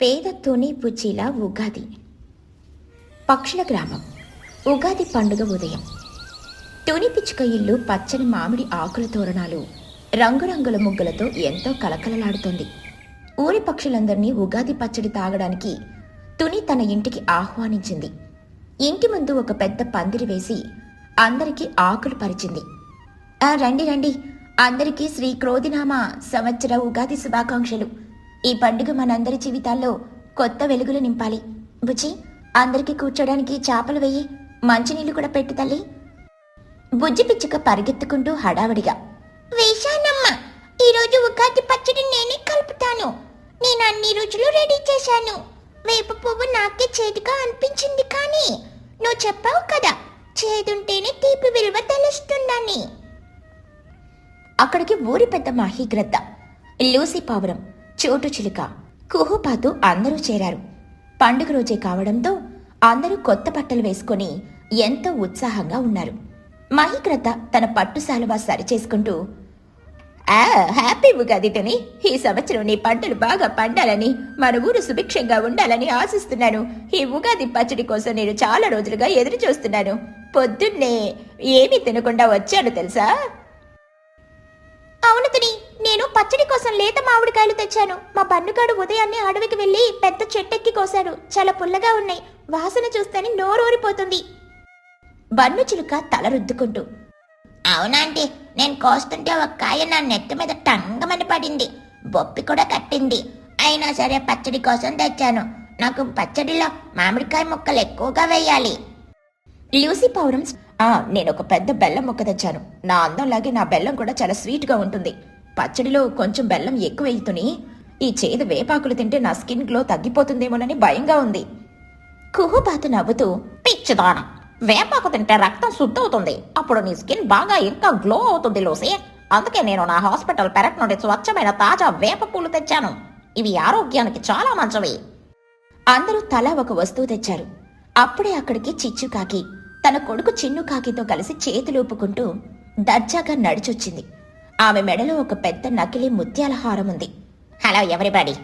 పేద తుని పుచ్చిల ఉగాది. పక్షుల గ్రామం. ఉగాది పండుగ ఉదయం. తుని పిచ్చుక ఇల్లు పచ్చని మామిడి ఆకుల తోరణాలు, రంగురంగుల ముగ్గులతో ఎంతో కలకలలాడుతోంది. ఊరి పక్షులందరినీ ఉగాది పచ్చడి తాగడానికి తుని తన ఇంటికి ఆహ్వానించింది. ఇంటి ముందు ఒక పెద్ద పందిరి వేసి అందరికీ ఆకులు పరిచింది. రండి రండి, అందరికీ శ్రీ క్రోధినామ సంవత్సర ఉగాది శుభాకాంక్షలు. ఈ పండుగ మనందరి జీవితాల్లో కొత్త వెలుగులు నింపాలి. బుజ్జి, అందరికీ కూర్చోడానికి చాపలు వెయ్యి, మంచినీళ్లు కూడా పెట్టు తల్లి. బుజ్జి పిచ్చుక పరిగెత్తుకుంటూ హడావడిగా, వేశానమ్మా, ఈరోజు ఉగాది పచ్చడి నేనే కలుపుతాను. నేను అన్ని రుచులు రెడీ చేశాను. వేప పువ్వు నాకే చేదుగా అనిపించింది, కానీ నువ్వు చెప్పావు కదా, చేదుంటేనే తీపి విలువ తెలుస్తుందని. అక్కడికి ఊరి పెద్ద మహిగ్రద్ద, లూసి పావురం, చోటు చిలుక, కుహుపాతు అందరూ చేరారు. పండుగ రోజే కావడంతో అందరూ కొత్త బట్టలు వేసుకుని ఎంతో ఉత్సాహంగా ఉన్నారు. మహిగ్రద్ద తన పట్టు శాలువా సరిచేసుకుంటూ, హ్యాపీ ఉగాది టని. ఈ సంవత్సరం నీ పంటలు బాగా పండాలని, మన ఊరు సుభిక్షంగా ఉండాలని ఆశిస్తున్నాను. ఈ ఉగాది పచ్చడి కోసం నేను చాలా రోజులుగా ఎదురు చూస్తున్నాను. పొద్దున్నే ఏమీ తినకుండా వచ్చాను తెలుసా? అవును తుని, నేను పచ్చడి కోసం లేత మామిడికాయలు తెచ్చాను. మా బన్నుగాడు ఉదయాన్నే అడవికి వెళ్లి పెద్ద చెట్టెక్కి కోశాడు. చాలా పుల్లగా ఉన్నాయి. వాసన చూస్తేనే నోరూరిపోతుంది. బన్ను చిలుక తల రుద్దుకుంటూ, అవునాంటీ, నేను కోస్తుంటే ఒక కాయ నా నెత్తి మీద టంగమని పడింది. బొప్పి కూడా కట్టింది. అయినా సరే పచ్చడి కోసం తెచ్చాను. నాకు పచ్చడిలో మామిడికాయ ముక్కలు ఎక్కువగా వేయాలి. లూసి పౌరం, నేను ఒక పెద్ద బెల్లం ముక్క తెచ్చాను. నా అందంలాగే నా బెల్లం కూడా చాలా స్వీట్గా ఉంటుంది. పచ్చడిలో కొంచెం బెల్లం ఎక్కువ వేయుతుని, ఈ చేదు వేపాకులు తింటే నా స్కిన్ గ్లో తగ్గిపోతుందేమోనని భయంగా ఉంది. కుహుబాతు నవ్వుతూ, పిచ్చిదాన, వేపాకు తింటే రక్తం శుద్ధవుతుంది. అప్పుడు నీ స్కిన్ బాగా ఇంకా గ్లో అవుతుంది లూసి. అందుకే నేను నా హాస్పిటల్ పెరట్ నుండి స్వచ్ఛమైన తాజా వేప పూలు తెచ్చాను. ఇవి ఆరోగ్యానికి చాలా మంచివి. అందరూ తలా ఒక వస్తువు తెచ్చారు. అప్పుడే అక్కడికి చిచ్చుకాకి తన కొడుకు చిన్నుకాకితో కలిసి చేతులూపుకుంటూ దర్జాగా నడిచొచ్చింది. ఆమె మెడలో ఒక పెద్ద నకిలీ ముత్యాల హారం ఉంది. హలో ఎవరిబడి,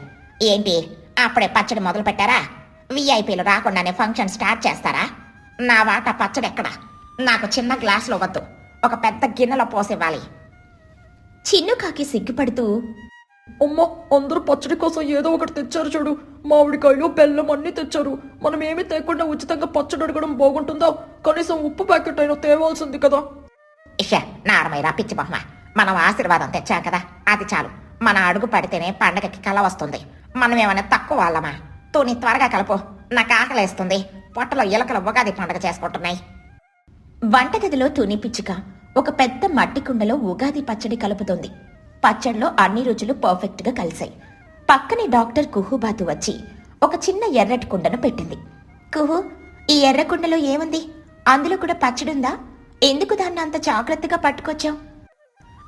ఏంటి అప్పుడే పచ్చడి మొదలు పెట్టారా? విఐపీలు రాకుండానే ఫంక్షన్ స్టార్ట్ చేస్తారా? నా వాటా పచ్చడి ఎక్కడా? నాకు చిన్న గ్లాసులో వద్దు, ఒక పెద్ద గిన్నెలో పోసివ్వాలి. చిన్నుకాకి సిగ్గుపడుతూ, అమ్మా, అందరూ పచ్చడి కోసం ఏదో ఒకటి తెచ్చారు చూడు. మామిడికాయలు, బెల్లం అన్నీ తెచ్చారు. మనం ఏమీ తేకుండా ఉచితంగా పచ్చడి అడగడం బాగుంటుందా? కనీసం ఉప్పు ప్యాకెట్ అయినా తేవాల్సింది కదా. నారమైరా పిచ్చి బొమ్మ, మనం ఆశీర్వాదం తెచ్చాం కదా, అది చాలు. మన అడుగు పడితేనే పండగకి కళ వస్తుంది. మనం ఏమైనా తక్కువ వాళ్ళమా? తూని త్వరగా కలుపు, నాకు ఆకలేస్తుంది. పొట్టలో ఎలకల ఉగాది పండగ చేసుకుంటున్నాయి. వంటగదిలో తుని పిచ్చుక ఒక పెద్ద మట్టి కుండలో ఉగాది పచ్చడి కలుపుతోంది. పచ్చడిలో అన్ని రుచులు పర్ఫెక్ట్గా కలిశాయి. పక్కనే డాక్టర్ కుహుబాతు వచ్చి ఒక చిన్న ఎర్రటి కుండను పెట్టింది. కుహు, ఈ ఎర్ర కుండలో ఏముంది? అందులో కూడా పచ్చడుందా? ఎందుకు దాన్ని అంత జాగ్రత్తగా పట్టుకొచ్చావు?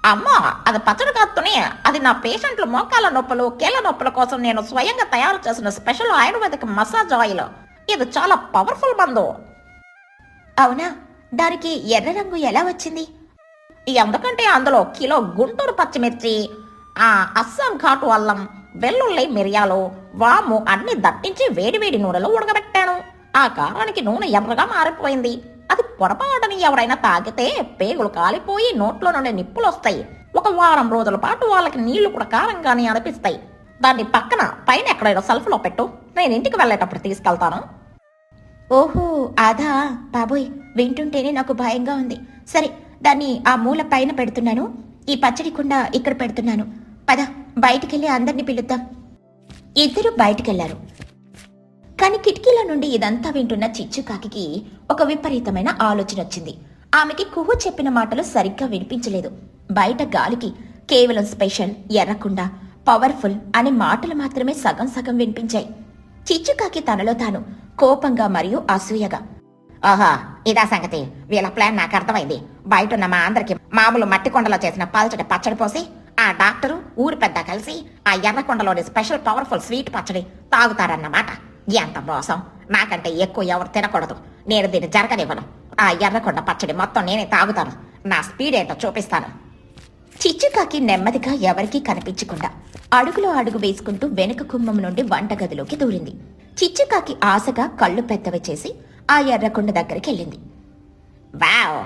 అమ్మా, అది పచ్చడి కాదునే, అది నా పేషెంట్ల మోకాల నొప్పులు, కీళ్ళ నొప్పుల కోసం నేను స్వయంగా తయారు చేసిన స్పెషల్ ఆయుర్వేదిక్ మసాజ్ ఆయిల్. ఇది చాలా పవర్ఫుల్ మందు. అవునా? దానికి ఎర్ర రంగు ఎలా వచ్చింది? ఎందుకంటే అందులో కిలో గుంటూరు పచ్చిమిర్చి, అస్సాం ఘాటు అల్లం, వెల్లుల్లి, మిరియాలు, వాము అన్ని దట్టించి వేడివేడి నూనెలో ఉడకబెట్టాను. ఆ కారానికి నూనె ఎర్రగా మారిపోయింది. అది పొరపాటుని ఎవరైనా తాగితే పేగులు కాలిపోయి నోట్లో నుండి నిప్పులు వస్తాయి. ఒక వారం రోజుల పాటు వాళ్ళకి నీళ్లు కూడా కారంగానే అనిపిస్తాయి. దాన్ని పక్కన పైన ఎక్కడైనా సెల్ఫ్లో పెట్టు, నేను ఇంటికి వెళ్ళేటప్పుడు తీసుకెళ్తాను. ఓహో, అదా? బాబోయ్, వింటుంటేనే నాకు భయంగా ఉంది. సరే, దాన్ని ఆ మూల పైన పెడుతున్నాను. ఈ పచ్చడి కుండ ఇక్కడ పెడుతున్నాను. పద, బయటికెళ్ళి అందరినీ పిలుద్దాం. ఇద్దరు బయటికెళ్లారు. కాని కిటికీల నుండి ఇదంతా వింటున్న చిచ్చుకాకి ఒక విపరీతమైన ఆలోచన వచ్చింది. ఆమెకి కుహు చెప్పిన మాటలు సరిగ్గా వినిపించలేదు. బయట గాలికి కేవలం స్పెషల్, ఎర్రకుండ, పవర్ఫుల్ అనే మాటలు మాత్రమే సగం సగం వినిపించాయి. చిచ్చుకాకి తనలో తాను కోపంగా మరియు అసూయగా, ఆహా, ఇదా సంగతి. వీళ్ళ ప్లాన్ నాకు అర్థమైంది. బయట ఉన్న మా అందరికి మామూలు మట్టి కొండలో చేసిన పల్చటి పచ్చడి పోసి, ఆ డాక్టరు ఊరి పెద్ద కలిసి ఆ ఎర్రకొండలోని స్పెషల్ పవర్ఫుల్ స్వీట్ పచ్చడి తాగుతారన్నమాట. ఎంత మోసం! నాకంటే ఎక్కువ ఎవరు తినకూడదు. నేను దీన్ని జరగనివ్వను. ఆ ఎర్రకొండ పచ్చడి మొత్తం నేనే తాగుతాను. నా స్పీడ్ ఏంటో చూపిస్తాను. చిచ్చుకాకి నెమ్మదిగా ఎవరికీ కనిపించకుండా అడుగులో అడుగు వేసుకుంటూ వెనుక కుమ్మం నుండి వంటగదిలోకి దూరింది. చిచ్చుకాకి ఆశగా కళ్ళు పెద్దవి చేసి ఆ ఎర్రకొండ దగ్గరికి వెళ్ళింది. వావ్,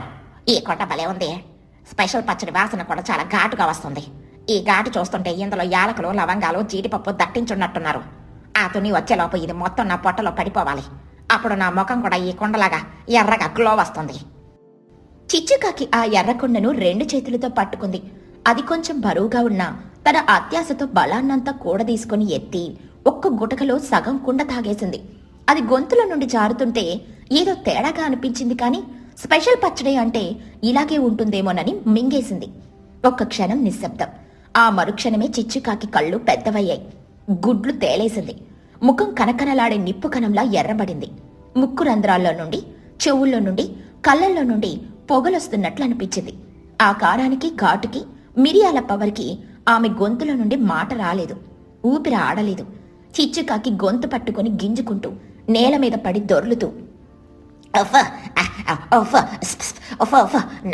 ఈ కొండ భలే ఉంది. స్పెషల్ పచ్చడి వాసన కూడా చాలా ఘాటుగా వస్తుంది. ఈ ఘాటు చూస్తుంటే ఇందులో యాలకులు, లవంగాలు, జీడిపప్పు దట్టించున్నట్టున్నారు. ఆ తుని వచ్చేలోపు ఇది మొత్తం నా పొట్టలో పడిపోవాలి. అప్పుడు నా ముఖం కూడా ఈ కొండలాగా ఎర్రగా గ్లో వస్తుంది. చిచ్చుకాకి ఆ ఎర్రకొండను 2 చేతులతో పట్టుకుంది. అది కొంచెం బరువుగా ఉన్నా తన అత్యాశతో బలాన్నంతా కూడదీసుకుని ఎత్తి ఒక్క గుటకలో సగం కుండ తాగేసింది. అది గొంతులో నుండి జారుతుంటే ఏదో తేడాగా అనిపించింది, కానీ స్పెషల్ పచ్చడి అంటే ఇలాగే ఉంటుందేమోనని మింగేసింది. ఒక్క క్షణం నిశ్శబ్దం. ఆ మరుక్షణమే చిచ్చుకాకి కళ్ళు పెద్దవయ్యాయి. గుడ్లు తేలేసింది. ముఖం కనకనలాడే నిప్పు కణంలా ఎర్రబడింది. ముక్కు రంధ్రాల్లో నుండి, చెవుల్లో నుండి, కళ్ళల్లో నుండి పొగలొస్తున్నట్లు అనిపించింది. ఆ కారానికి, ఘాటుకి, మిరియాల పవర్కి ఆమె గొంతులో నుండి మాట రాలేదు. ఊపిరి ఆడలేదు. చిచ్చుకాకి గొంతు పట్టుకుని గింజుకుంటూ నేల మీద పడి దొర్లుతూ,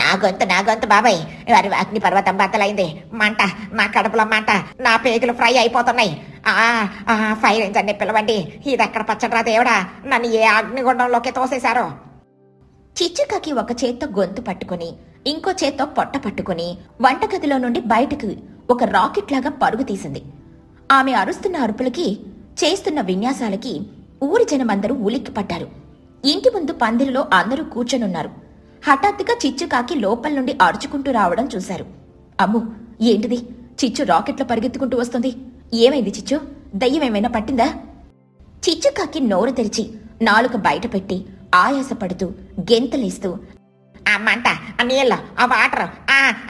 నా గొంతు బాబాయ్, వారి అగ్ని పర్వతం బద్దలైంది. మంట, నా కడుపులో మంట, నా పేగులు ఫ్రై అయిపోతున్నాయి. ఫైర్ ఇంజన్ని పిలవండి. ఇది ఎక్కడ పచ్చడిరా దేవుడా, నన్ను ఏ అగ్నిగుండంలోకి తోసేశారో. చిచ్చుకాకి ఒక చేత్తో గొంతు పట్టుకుని ఇంకో చేత్తో పొట్ట పట్టుకుని వంటగదిలో నుండి బయటకు ఒక రాకెట్ లాగా పరుగు తీసింది. ఆమె అరుస్తున్న అరుపులకి, చేస్తున్న విన్యాసాలకి ఊరి జనమందరూ ఉలిక్కిపడ్డారు. ఇంటి ముందు పందిరిలో అందరూ కూర్చొనున్నారు. హఠాత్తుగా చిచ్చుకాకి లోపల నుండి అరుచుకుంటూ రావడం చూశారు. అమ్ము, ఏంటిది? చిచ్చు రాకెట్లో పరిగెత్తుకుంటూ వస్తుంది. ఏమైంది చిచ్చు? దయ్యం ఏమైనా పట్టిందా? చిచ్చుకాకి నోరు తెరిచి నాలుక బయట పెట్టి ఆయాసపడుతూ గెంతలేస్తూ, ఆ మంట, ఆ నీళ్ళు, ఆ వాటర్,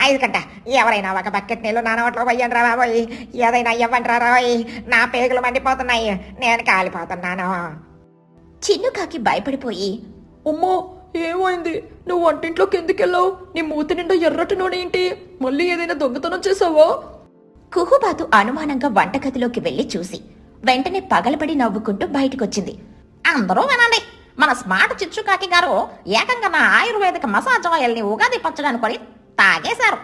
ఐదు గంట, ఎవరైనా ఒక బకెట్ నీళ్ళు నా నోట్లో పోయండి రా బాబోయ్, ఏదైనా ఇవ్వండి రా రాబోయ్, నా పేగులు మండిపోతున్నాయి, నేను కాలిపోతున్నాను. చిన్నుకాకి భయపడిపోయి, అమ్మో, ఏమైంది? నువ్వు వంటింట్లోకి ఎందుకెళ్ళావు? నీ మూతి నిండా ఎర్రటి నూనె ఏంటి? మళ్ళీ ఏదైనా దొంగతనం చేసావా? కుహుబాతు అనుమానంగా వంటగదిలోకి వెళ్లి చూసి వెంటనే పగలబడి నవ్వుకుంటూ బయటకొచ్చింది. అందరూ వినండి, మన స్మార్ట్ చిచ్చుకాకి గారు ఏకంగా నా ఆయుర్వేదిక మసాజ్ ఆయిల్ని ఉగాది పచ్చడి అనుకొని తాగేశారు.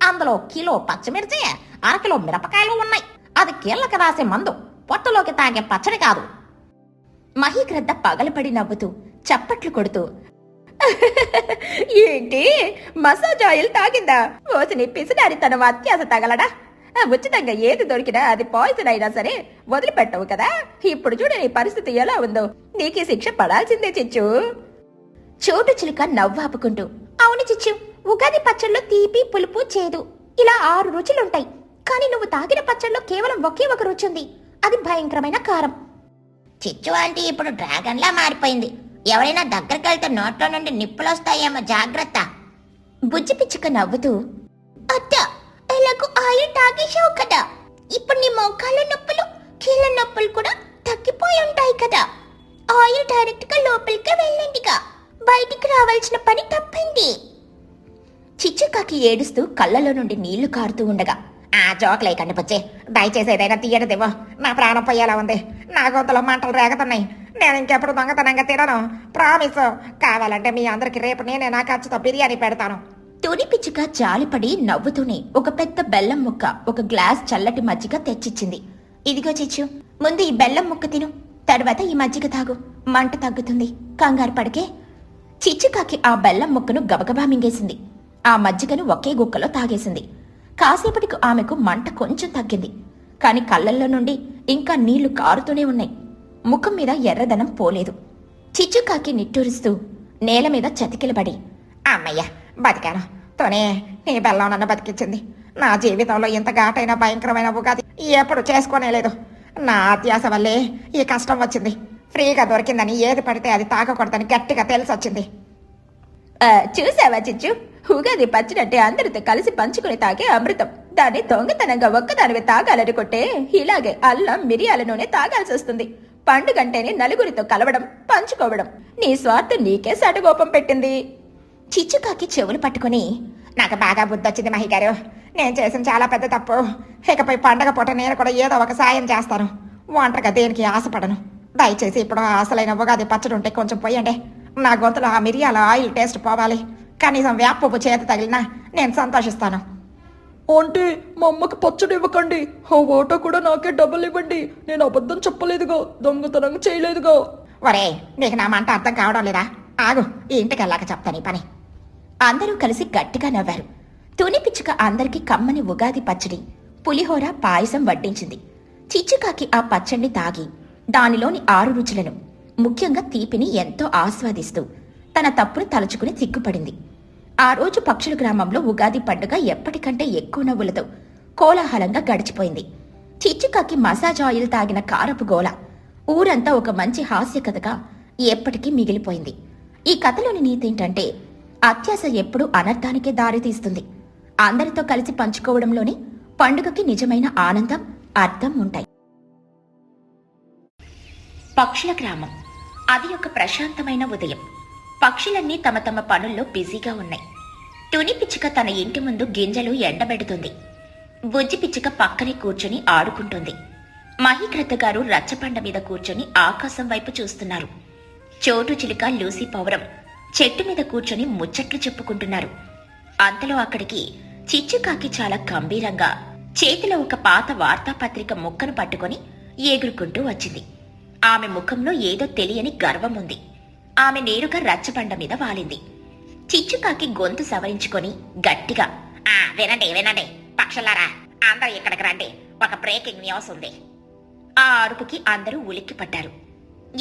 అందులో కిలో పచ్చిమిర్చి, 1 కిలో మిరపకాయలు ఉన్నాయి. అది కీళ్ళకి రాసే మందు, పొట్టలోకి తాగే పచ్చడి కాదు. మహీగ్రద్ద పగలబడి నవ్వుతూ చప్పట్లు కొడుతూ, ఏంటి, మసాజ్ ఆయిల్ తాగిందా? ఓసిని పిసినారి తన అత్యాస తగలడా? ఉచితంగా ఏది దొరికినా అది పాయిజన్ అయినా సరే వదిలిపెట్టవు కదా. ఇప్పుడు చూడ నీ పరిస్థితి ఎలా ఉందో. నీకీ శిక్ష పడాల్సిందే చిచ్చు. చోటు చిలుక నవ్వాపుకుంటూ, అవును చిచ్చు, ఉగాది పచ్చళ్ళలో తీపి, పులుపు, చేదు ఇలా 6 రుచులుంటాయి. కానీ నువ్వు తాగిన పచ్చళ్ళలో కేవలం ఒకే ఒక రుచి ఉంది. అది భయంకరమైన కారం. చిచ్చు ఆంటీ ఇప్పుడు డ్రాగన్ లా మారిపోయింది. ఎవరైనా దగ్గరికి వెళ్తే నోట్లో నుండి నిప్పులొస్తాయేమో, జాగ్రత్త. బుజ్జి పిచ్చుక నవ్వుతూ, అత్త, ఎలాగో ఆయిల్ తాగేశావు కదా, ఇప్పుడు నీ మోకాళ్ళ నొప్పులు, కీళ్ళ నొప్పులు కూడా తగ్గిపోయి ఉంటాయి కదా. ఆయిల్ డైరెక్ట్ గా లోపలికి వెళ్ళిందిగా, బయటికి రావాల్సిన పని తప్పింది. చిచ్చుకాకి ఏడుస్తూ కళ్ళలో నుండి నీళ్లు కారుతూ ఉండగా, ఆ జోకులే కనిపించే, దయచేసి ఏదైనా తీయడదేవో, నా ప్రాణం పోయేలా ఉంది. నా గొంతులో మంటలు రేగుతున్నాయి. నేను ఇంకెప్పుడు దొంగతనంగా తినను, ప్రామిస్. కావాలంటే మీ అందరికి రేపు నేనే నా ఖర్చుతో బిర్యానీ పెడతాను. తుని పిచ్చుక జాలిపడి నవ్వుతూనే ఒక పెద్ద బెల్లం ముక్క, ఒక గ్లాస్ చల్లటి మజ్జిగ తెచ్చిచ్చింది. ఇదిగో చిచ్చు, ముందు ఈ బెల్లం ముక్క తిను, తర్వాత ఈ మజ్జిగ తాగు, మంట తగ్గుతుంది, కంగారు పడకే. చిచ్చుకాకి ఆ బెల్లం ముక్కను గబగబా మింగేసింది. ఆ మజ్జిగను ఒకే గుక్కలో తాగేసింది. కాసేపటికి ఆమెకు మంట కొంచెం తగ్గింది. కాని కళ్ళల్లో నుండి ఇంకా నీళ్లు కారుతూనే ఉన్నాయి. ముఖం మీద ఎర్రదనం పోలేదు. చిచ్చుకాకి నిట్టూరుస్తూ నేల మీద చతికిలబడి, అమ్మయ్య, బతికాను. తోనే, నీ బెల్లం నన్ను బతికించింది. నా జీవితంలో ఇంత ఘాటైన భయంకరమైన ఉగాది ఎప్పుడు చేసుకోనేలేదు. నా అత్యాస వల్లే ఈ కష్టం వచ్చింది. ఫ్రీగా దొరికిందని ఏది పడితే అది తాగకూడదని గట్టిగా తెలిసొచ్చింది. చూసావా చిచ్చు, ఉగాది పచ్చినట్టే అందరితో కలిసి పంచుకుని తాగే అమృతం. దాన్ని దొంగతనంగా ఒక్కదానివే తాగాలనుకుంటే ఇలాగే అల్లం, మిరియాల నూనె తాగాల్సి వస్తుంది. పండుగంటేనే నలుగురితో కలవడం, పంచుకోవడం. నీ స్వార్థం నీకే సటగోపం పెట్టింది. చిచ్చుకాకి చెవులు పట్టుకుని, నాకు బాగా బుద్ధి వచ్చింది మహి గారు. నేను చేసిన చాలా పెద్ద తప్పు. ఇకపై పండగ పూట నేను కూడా ఏదో ఒక సాయం చేస్తాను. ఒంటరిగా దేనికి ఆశపడను. దయచేసి ఇప్పుడు అసలైన ఉగాది పచ్చడి ఉంటే కొంచెం పోయండి. నా గొంతులో ఆ మిరియాల ఆయిల్ టేస్ట్ పోవాలి. కనీసం వేప పువ్వు చేతి తగిలినా నేను సంతోషిస్తాను. ఆంటీ మా అమ్మకి పచ్చడి ఇవ్వకండి, ఆ వాటా కూడా నాకే డబ్బులు ఇవ్వండి. నేను అబద్ధం చెప్పలేదుగా, దొంగతనంగా చేయలేదుగా. ఒరే నీకు నా మాట అర్థం కావడం లేదా? ఆగు, ఈ ఇంటికి వెళ్ళాక చెప్తాను ఈ పని. అందరూ కలిసి గట్టిగా నవ్వారు. తుని పిచ్చుక అందరికీ కమ్మని ఉగాది పచ్చడి, పులిహోర, పాయసం వడ్డించింది. చిచ్చుకాకి ఆ పచ్చడిని తాగి దానిలోని 6 రుచులను, ముఖ్యంగా తీపిని ఎంతో ఆస్వాదిస్తూ తన తప్పును తలుచుకుని సిగ్గుపడింది. ఆ రోజు పక్షుల గ్రామంలో ఉగాది పండుగ ఎప్పటికంటే ఎక్కువ నవ్వులతో కోలాహలంగా గడిచిపోయింది. చిచ్చుకాకి మసాజ్ ఆయిల్ తాగిన కారపు గోల ఊరంతా ఒక మంచి హాస్య కథగా ఎప్పటికీ మిగిలిపోయింది. ఈ కథలోని నీతేంటంటే, అత్యాశ ఎప్పుడూ అనర్థానికే దారితీస్తుంది. అందరితో కలిసి పంచుకోవడంలోనే పండుగకి నిజమైన ఆనందం, అర్థం ఉంటాయి. పక్షుల గ్రామం. అది ఒక ప్రశాంతమైన ఉదయం. పక్షులన్నీ తమ తమ పనుల్లో బిజీగా ఉన్నాయి. తుని పిచ్చుక తన ఇంటి ముందు గింజలు ఎండబెడుతుంది. బుజ్జి పిచ్చుక పక్కనే కూర్చుని ఆడుకుంటుంది. మహీకృత గారు రచ్చబండ మీద కూర్చొని ఆకాశం వైపు చూస్తున్నారు. చోటు చిలుక, లూసీ పౌరం చెట్టు మీద కూర్చొని ముచ్చట్లు చెప్పుకుంటున్నారు. అంతలో అక్కడికి చిచ్చుకాకి చాలా గంభీరంగా చేతిలో ఒక పాత వార్తాపత్రిక ముక్కను పట్టుకొని ఎగురుకుంటూ వచ్చింది. ఆమె ముఖంలో ఏదో తెలియని గర్వం ఉంది. ఆమె నేరుగా రచ్చబండ మీద వాలింది. చిచ్చుకాకి గొంతు సవరించుకొని గట్టిగా, వినండి వినండి పక్షులారా, అందరూ ఇక్కడికి రండి, ఒక బ్రేకింగ్ న్యూస్ ఉంది. ఆ అరుపుకి అందరూ ఉలిక్కి పడ్డారు.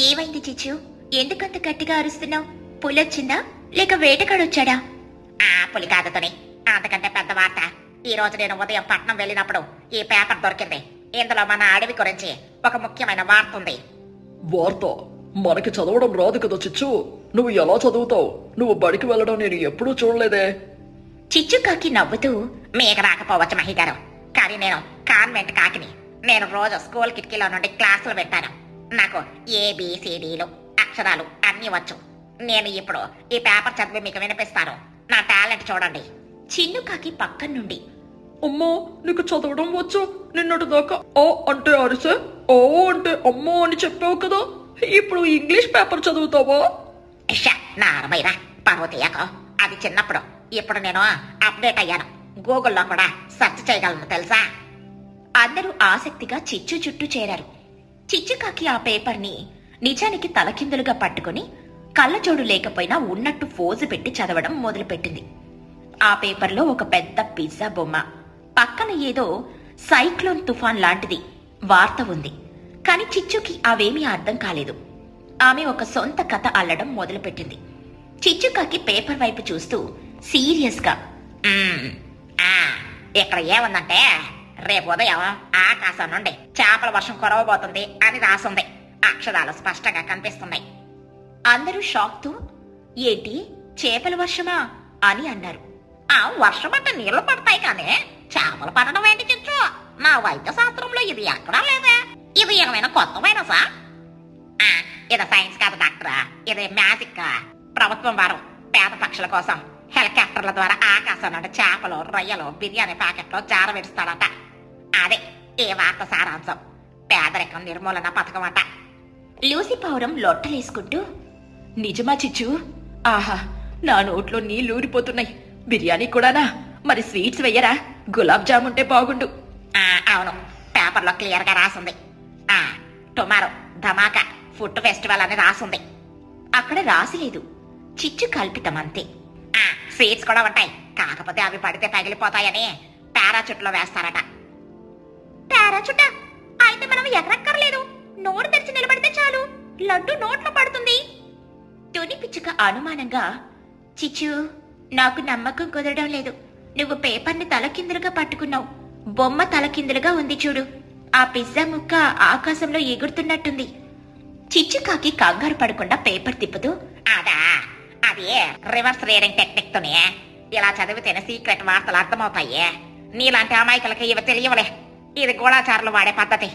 ఏమైంది చిచ్చు? ఎందుకంత గట్టిగా అరుస్తున్నావు? పులొచ్చిందా లేక వేటగాడొచ్చాడా? పులి కాదుతోని, అంతకంటే పెద్ద వార్త. ఈ రోజు నేను ఉదయం పట్నం వెళ్ళినప్పుడు ఈ పేపర్ దొరికింది. ఇందులో మన అడవి గురించి ఒక ముఖ్యమైన వార్త ఉంది. వార్త? మనకి చదవడం రాదు కదా చిచ్చు, నువ్వు ఎలా చదువుతావు? నువ్వు బడికి వెళ్ళడం నేను ఎప్పుడూ చూడలేదే. చిచ్చుకాకి నవ్వుతూ, మీకు రాకపోవచ్చు మహిగారు, కానీ నేను కాన్వెంట్ కాకిని. నేను రోజు స్కూల్ కిటికీలో నుండి క్లాసులు పెట్టాను. నాకు ABCDలు అక్షరాలు అన్నీ వచ్చు. నేను ఇప్పుడు ఈ పేపర్ చదివి మీకు వినిపిస్తాను. నా టాలెంట్ చూడండి. చిన్నుకాకి పక్కన నుండి, అమ్మో నీకు చదవడం వచ్చు? నిన్నటి దాకా ఓ అంటే అరిసే, ఓ అంటే అమ్మో అని చెప్పావు కదా, ఇప్పుడు ఇంగ్లీష్ పేపర్ చదువుతావా? నారమైరా పర్వతీయకో, అది చిన్నప్పుడు. ఇప్పుడు నేను అప్డేట్ అయ్యాను. గూగుల్లో కూడా సెర్చ్ చేయగలను తెలుసా? అందరూ ఆసక్తిగా చిచ్చు చుట్టూ చేరారు. చిచ్చుకాకి ఆ పేపర్ని నిజానికి తలకిందులుగా పట్టుకుని కళ్ళజోడు లేకపోయినా ఉన్నట్టు ఫోజు పెట్టి చదవడం మొదలుపెట్టింది. ఆ పేపర్లో ఒక పెద్ద పిజ్జా బొమ్మ, పక్కన ఏదో సైక్లోన్ తుఫాన్ లాంటిది వార్త ఉంది. కాని చిచ్చుకి అవేమీ అర్థం కాలేదు. ఆమె ఒక సొంత కథ అల్లడం మొదలుపెట్టింది. చిచ్చుకాకి పేపర్ వైపు చూస్తూ సీరియస్గా, ఇక్కడ ఏముందంటే, రేపు ఉదయం ఆకాశం నుండి చేపల వర్షం కురవబోతుంది అని రాసుంది. అక్షరాలు స్పష్టంగా కనిపిస్తున్నాయి. అందరూ షాక్తో, ఏంటి చేపల వర్షమా అని అన్నారు. వర్షం అంటే నీళ్లు పడతాయి కానీ చేపలు పడడం ఏంటి చిచ్చు? నా వైద్య శాస్త్రంలో ఇది ఎక్కడా లేదా? ఇది ఏమైనా కొత్త వైరసా? ఇది సైన్స్ కాదు డాక్టరా, ఇది మ్యాజిక్. ప్రభుత్వం వారు పేద పక్షుల కోసం హెలికాప్టర్ల ద్వారా ఆకాశం నుండి చేపలు, రొయ్యలు, బిర్యానీ ప్యాకెట్లు జారవిడుస్తాడట. అదే ఈ వార్త సారాంశం. పేదరికం నిర్మూలన పథకం అట. లూసీ పౌరం లొట్టలేసుకుంటూ, నిజమా చిచ్చు? ఆహా, నా నోట్లో నీళ్లు ఊరిపోతున్నాయి. బిర్యానీ కూడానా? మరి స్వీట్స్ వెయ్యరా? గులాబ్ జామ్ ఉంటే బాగుండు. అవును, పేపర్లో క్లియర్ గా రాసుంది. టుమారో ధమాకా ఫుడ్ ఫెస్టివల్ అని రాసుంది. అక్కడ రాసిలేదు, చిచ్చు కల్పితం అంతే. స్వీట్స్ కూడా ఉంటాయి, కాకపోతే అవి పడితే పగిలిపోతాయని పారాచూట్లో వేస్తారట. పారాచుట? అయితే మనం ఎగరక్కర్లేదు, నోరు తెరిచి నిలబడితే చాలు, లడ్డు నోట్లో పడుతుంది. తుని పిచ్చుక అనుమానంగా, చిచ్చు నాకు నమ్మకం కుదరడం లేదు. నువ్వు పేపర్ని తలకిందులుగా పట్టుకున్నావు, బొమ్మ తలకిందులుగా ఉంది చూడు. ఆ పిజ్జా ముక్క ఆకాశంలో ఎగురుతున్నట్టుంది. చిచ్చుకాకి కంగారు పడకుండా పేపర్ తిప్పుతూ, అది రివర్స్ రీడింగ్ టెక్నిక్ తోనే. ఇలా చదివితేనే సీక్రెట్ వార్తలు అర్థమవుతాయి. నీలాంటి అమాయకులకి ఇవి తెలియవలే. ఇది గూఢాచారులు వాడే పద్ధతి.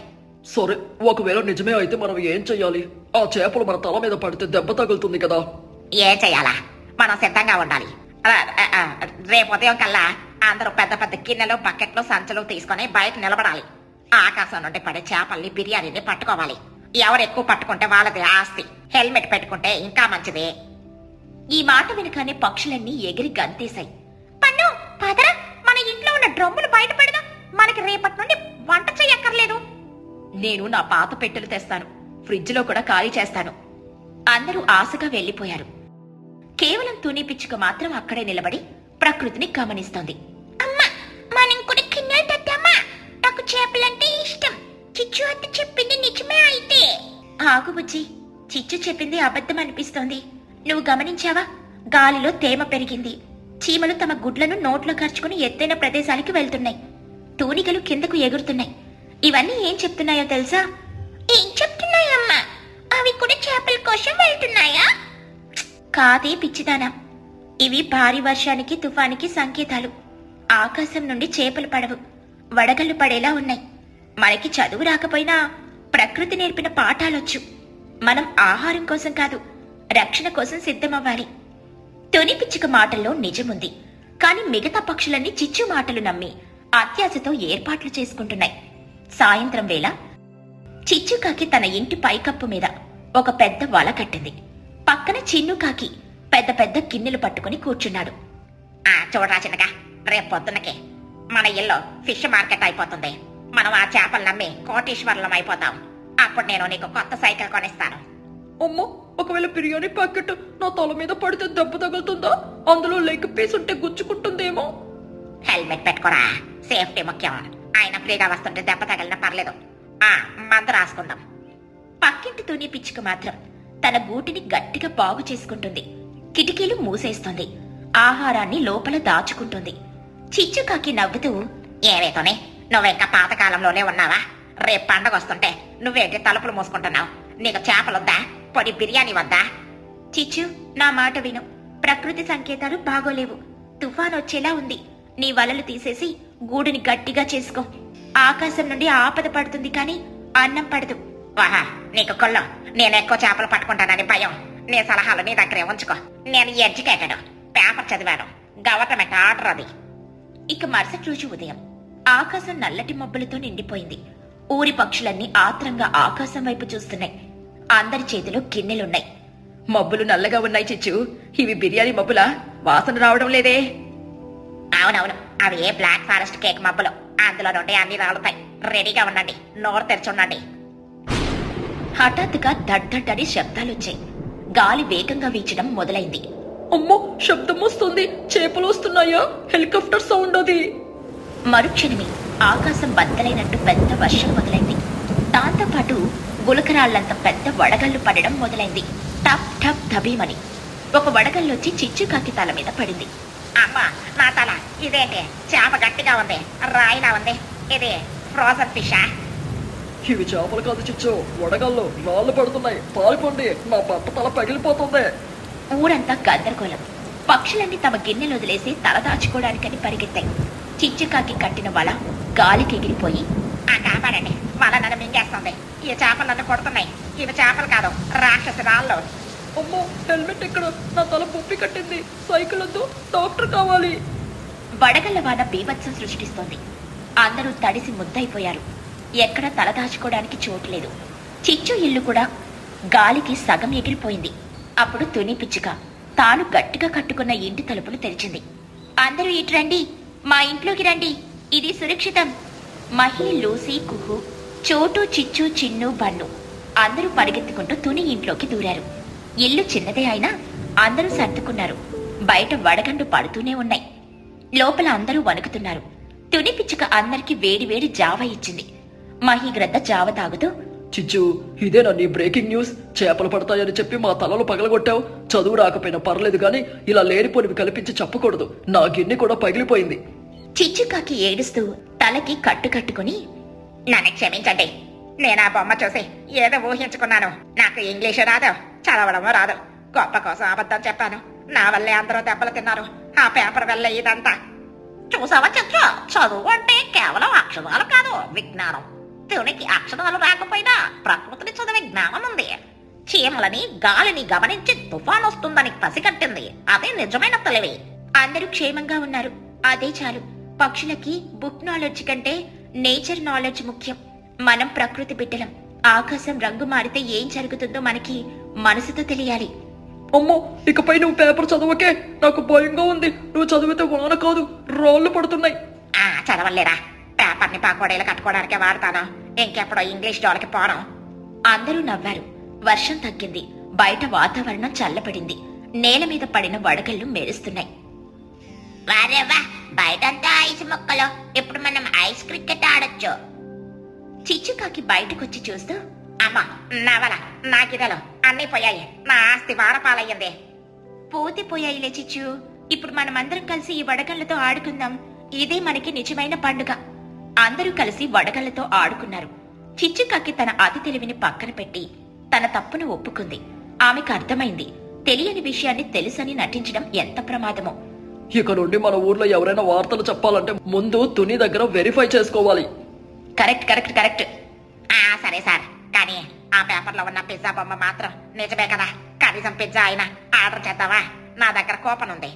సరే, ఒకవేళ నిజమే అయితే మనం ఏం చెయ్యాలి? ఆ చేపలు మన తల మీద పడితే దెబ్బ తగులుతుంది కదా. ఏం చెయ్యాలా? మనం సిద్ధంగా ఉండాలి. రేపు ఉదయం కల్లా అందరూ పెద్ద పెద్ద గిన్నెలు, బకెట్లు, సంచులు తీసుకుని బయట నిలబడాలి. ఆకాశం నుండి పడే చేపల్ని, బిర్యానీని పట్టుకోవాలి. ఎవరు ఎక్కువ పట్టుకుంటే వాళ్ళది ఆస్తి. హెల్మెట్ పెట్టుకుంటే ఇంకా మంచిది. ఈ మాట వినగానే పక్షులన్నీ ఎగిరి గంతేశాయి. పన్ను, పదరా, మన ఇంట్లో ఉన్న డ్రమ్ములు బయట పెడదాం. మనకి రేపటి నుండి వంట చెయ్యక్కర్లేదు. నేను నా పాత పెట్టెలు తెస్తాను, ఫ్రిడ్జ్లో కూడా ఖాళీ చేస్తాను. అందరూ ఆశగా వెళ్లిపోయారు. కేవలం తుని పిచ్చుక మాత్రం అక్కడే నిలబడి ప్రకృతిని గమనిస్తోంది. అమ్మా, మనం కూడా కిన్నెలు తెద్దామా? నాకు చేపలంటే ఇష్టం. చిచ్చు అత్త చెప్పింది నిజమే అయితే. ఆగు బుజ్జి, చిచ్చు చెప్పింది అబద్ధం అనిపిస్తోంది. నువ్వు గమనించావా? గాలిలో తేమ పెరిగింది. చీమలు తమ గుడ్లను నోట్లో ఖర్చుకుని ఎత్తైన ప్రదేశాలకి వెళ్తున్నాయి. తూనికలు కిందకు ఎగురుతున్నాయి. ఇవన్నీ ఏం చెప్తున్నాయో తెలుసా? ఏం చెప్తున్నాయమ్మా? అవి కూడా చేపల కోసం వెళ్తున్నాయా? కాదే పిచ్చిదానా, ఇవి భారీ వర్షానికి తుఫానికి సంకేతాలు. ఆకాశం నుండి చేపలు పడవు, వడగళ్ళు పడేలా ఉన్నాయి. మనకి చదువు రాకపోయినా ప్రకృతి నేర్పిన పాఠాలొచ్చు. మనం ఆహారం కోసం కాదు, రక్షణ కోసం సిద్ధమవ్వాలి. తొని పిచ్చుక మాటల్లో నిజముంది. కాని మిగతా పక్షులన్నీ చిచ్చు మాటలు నమ్మి అత్యాశతో ఏర్పాట్లు చేసుకుంటున్నాయి. సాయంత్రం వేళ చిచ్చుకాకి తన ఇంటి పైకప్పు మీద ఒక పెద్ద వల కట్టింది. పక్కన చిన్నుకాకి పెద్ద పెద్ద గిన్నెలు పట్టుకుని కూర్చున్నాడు. చూడరా చిన్నగా, రేపు పొద్దున్నకే మన ఇల్లు ఫిష్ మార్కెట్ అయిపోతుంది. మనం ఆ చేపలు నమ్మి కోటీశ్వరులం అయిపోతాం. అప్పుడు నేను నీకు కొత్త సైకిల్ కొనిస్తాను. అమ్మో, ఒకవేళ బిర్యానీ ప్యాకెట్ నా తల మీద పడితే దెబ్బ తగులుతుందా? అందులో లెగ్ పీస్ ఉంటే గుచ్చుకుంటుందేమో. హెల్మెట్ పెట్టుకోరా, సేఫ్టీ ముఖ్యం. ఆయన ఫ్రీగా వస్తుంటే దెబ్బ తగిలినా పర్లేదు. మందు రాసుకుందాం. పక్కింటి తుని పిచ్చుక మాత్రం తన గూటిని గట్టిగా బాగు చేసుకుంటుంది. కిటికీలు మూసేస్తుంది. ఆహారాన్ని లోపల దాచుకుంటుంది. చిచ్చుకాకి నవ్వుతూ, ఏవేతోనే నువ్వింకా పాతకాలంలోనే ఉన్నావా? రేపు పండగ వస్తుంటే నువ్వేంటి తలుపులు మూసుకుంటున్నావు? నీకు చేపలొద్దా? పొడి బిర్యానీ వద్దా? చిచ్చు, నా మాట విను. ప్రకృతి సంకేతాలు బాగోలేవు. తుఫాన్ వచ్చేలా ఉంది. నీ వలలు తీసేసి గూడుని గట్టిగా చేసుకో. ఆకాశం నుండి ఆపద పడుతుంది కానీ అన్నం పడదు. వాహా, నీకు కొల్లం. నేను ఎక్కువ చేపలు పట్టుకుంటానని భయం. నీ సలహాలు నీ దగ్గరే ఉంచుకో. నేను ఎడ్యుకేటెడ్, పేపర్ చదివాను. గవర్నమెంట్ ఆర్డర్ అది. ఇక మరుసటి రోజు ఉదయం ఆకాశం నల్లటి మబ్బులతో నిండిపోయింది. ఊరి పక్షులన్నీ ఆత్రంగా ఆకాశం వైపు చూస్తున్నాయి. అందరి చేతిలో గిన్నెలున్నాయి. మబ్బులు నల్లగా ఉన్నాయి చిచ్చు. ఇవి బిర్యానీ మబ్బులా? వాసన రావడం లేదే. అవునవును, అవి ఏ బ్లాక్ ఫారెస్ట్ కేక్ మబ్బులు. అందులో నుండి అన్ని రాలుతాయి. రెడీగా ఉండండి, నోరు తెరిచుండండి. హఠాత్తుగా దడ్డని శబ్దాలొచ్చాయి. గాలి వేగంగా వీచడం మొదలైంది. అమ్మో, శబ్దం వస్తుంది. చేపలు వస్తున్నాయా? హెలికాప్టర్ సౌండ్ అది. మరుక్షణమే ఆకాశం బద్దలైనట్టు పెద్ద వర్షం మొదలైంది. దాంతో పాటు గులకరాళ్లంత పెద్ద వడగళ్లు పడడం మొదలైంది. టప్ టప్ తబీమని ఒక వడగల్లొచ్చి చిచ్చుకాకి తల మీద పడింది. అమ్మా, నా తల! ఇదేంటి చేప గట్టిగా ఉంది, రాయిలా ఉంది. ఇది ఫ్రోజన్ ఫిషా? ఇవి చేపలు కాదు చిచ్చు, వడగళ్ళు రాళ్ళు పడుతున్నాయి. పారిపోండి, నా బట్ట తల పగిలిపోతుంది. ఊరంతా గందరగోళం. పక్షులన్నీ తమ గిన్నెలు వదిలేసి తల దాచుకోవడానికని పరిగెత్తాయి. చిచ్చుకాకి కట్టిన వల గాలికి ఎగిరిపోయి, కాపాడండి, వల నన్ను మింగేస్తుంది. ఈ చేపలు నన్ను కొడుతున్నాయి. ఇవి చేపలు కాదు, రాక్షసి రాళ్ళు. అమ్మో, హెల్మెట్ ఇక్కడ, నా తల పుప్పి కట్టింది. సైకిల్ వద్దు, డాక్టర్ కావాలి. వడగళ్ల వాన బీభత్సం సృష్టిస్తోంది. అందరూ తడిసి ముద్దయిపోయారు. ఎక్కడ తల దాచుకోవడానికి చోటు లేదు. చిచ్చు ఇల్లు కూడా గాలికి సగం ఎగిరిపోయింది. అప్పుడు తుని పిచ్చుక తాను గట్టిగా కట్టుకున్న ఇంటి తలుపులు తెరిచింది. అందరూ ఇటు రండి, మా ఇంట్లోకి రండి, ఇది సురక్షితం. మహి, లూసీ, కుహు, చోటు, చిచ్చు, చిన్ను, బన్ను అందరూ పరిగెత్తుకుంటూ తుని ఇంట్లోకి దూరారు. ఇల్లు చిన్నదే అయినా అందరూ సర్దుకున్నారు. బయట వడగండు పడుతూనే ఉన్నాయి. లోపల అందరూ వణుకుతున్నారు. తుని పిచ్చుక అందరికీ వేడి వేడి జావ ఇచ్చింది. మహిగ్రద్ద జావ తాగుతూ, చిచ్చు, ఇదేనా నీ బ్రేకింగ్ న్యూస్? చేపలు పడతాయని చెప్పి మా తలలు పగలగొట్టావు. చదువు రాకపోయినా పర్లేదు కానీ ఇలా లేనిపోనివి కల్పించి చెప్పకూడదు. నా గిన్నె కూడా పగిలిపోయింది. చిచ్చుకాకి ఏడుస్తూ తలకి కట్టు కట్టుకుని, నన్ను క్షమించండి, నేను ఆ బొమ్మ చూసి ఏదో ఊహించుకున్నాను. నాకు ఇంగ్లీషు రాదు, చదవడము రాదు. గొప్ప కోసం అబద్ధం చెప్పాను. నా వల్లే అందరూ దెబ్బలు తిన్నారు. ఆ పేపర్ వల్లే ఇదంతా. చూసావా చిచ్చు, చదువు అంటే కేవలం అక్షరాలు కాదు, విజ్ఞానం. తునికి అక్షరాలు రాకపోయినా ప్రకృతిని చదివే జ్ఞానం ఉంది. చీమలని, గాలిని గమనించి తుఫాన్ వస్తుందని పసిగట్టింది. అదే నిజమైన తెలివి. అందరూ క్షేమంగా ఉన్నారు, అదే చాలు. పక్షులకి బుక్ నాలెడ్జ్ కంటే నేచర్ నాలెడ్జ్ ముఖ్యం. మనం ప్రకృతి బిడ్డలం. ఆకాశం రంగు మారితే ఏం జరుగుతుందో మనకి మనసుతో తెలియాలి. అమ్మో, ఇకపై నువ్వు పేపర్ చదవకే, నాకు భయంగా ఉంది. నువ్వు చదివితే వాన కాదు, రాళ్ళు పడుతున్నాయి. చదవలేరా, పేపర్ని పకోడీలు కట్టుకోవడానికే వాడతాను, ఇంకెప్పుడో ఇంగ్లీష్ డోలకి పోను. అందరూ నవ్వారు. వర్షం తగ్గింది. బయట వాతావరణం చల్లబడింది. నేల మీద పడిన వడగళ్ళు మెరుస్తున్నాయి. వారేవా, బయటంతా ఐస్ మొక్కలు, ఇప్పుడు మనం ఐస్ క్రికెట్ ఆడొచ్చు. చిచ్చుకాకి బయటకొచ్చి చూస్తూ, అమ్మా నవల నా గిదలు అన్నీ పోయాయి, నా ఆస్తి వారపాలయ్యింది. పోయాయిలే చిచ్చు, ఇప్పుడు మనమందరం కలిసి ఈ వడగళ్లతో ఆడుకుందాం. ఇదే మనకి నిజమైన పండుగ. అందరూ కలిసి వడగళ్లతో ఆడుకున్నారు. చిచ్చుకాకి తన అతి తెలివిని పక్కన పెట్టి తన తప్పును ఒప్పుకుంది. ఆమెకు అర్థమైంది, తెలియని విషయాన్ని తెలుసని నటించడం ఎంత ప్రమాదమో. ఇక నుండి మన ఊర్లో ఎవరైనా వార్తలు చెప్పాలంటే ముందు తుని దగ్గర వెరిఫై చేసుకోవాలి. Correct correct correct. సరే సార్, కానీ ఆ పేపర్లో ఉన్న పిజ్జా బొమ్మ మాత్రం నిజమే కదా? కనీసం పిజ్జా అయినా ఆర్డర్ చేద్దామా? నా దగ్గర కూపన్ ఉంది.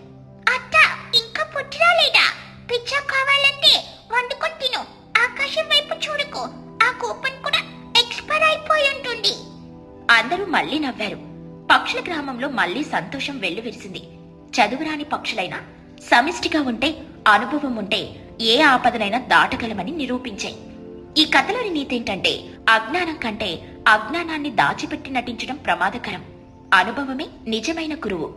అత్త ఇంకా పుట్టిరాలేదా? పిజ్జా కావాలంటే వండుకొని తిను. ఆకాశం వైపు చూడుకో, ఆ కూపన్ కూడా ఎక్స్పైర్ అయిపోయి ఉంటుంది. అందరూ మళ్లీ నవ్వారు. పక్షుల గ్రామంలో మళ్లీ సంతోషం వెల్లువిరిసింది. చదువురాని పక్షులైనా సమిష్టిగా ఉంటే, అనుభవం ఉంటే ఏ ఆపదనైనా దాటగలమని నిరూపించాయి. ఈ కథలోని నీతేంటంటే, అజ్ఞానం కంటే అజ్ఞానాన్ని దాచిపెట్టి నటించడం ప్రమాదకరం. అనుభవమే నిజమైన గురువు.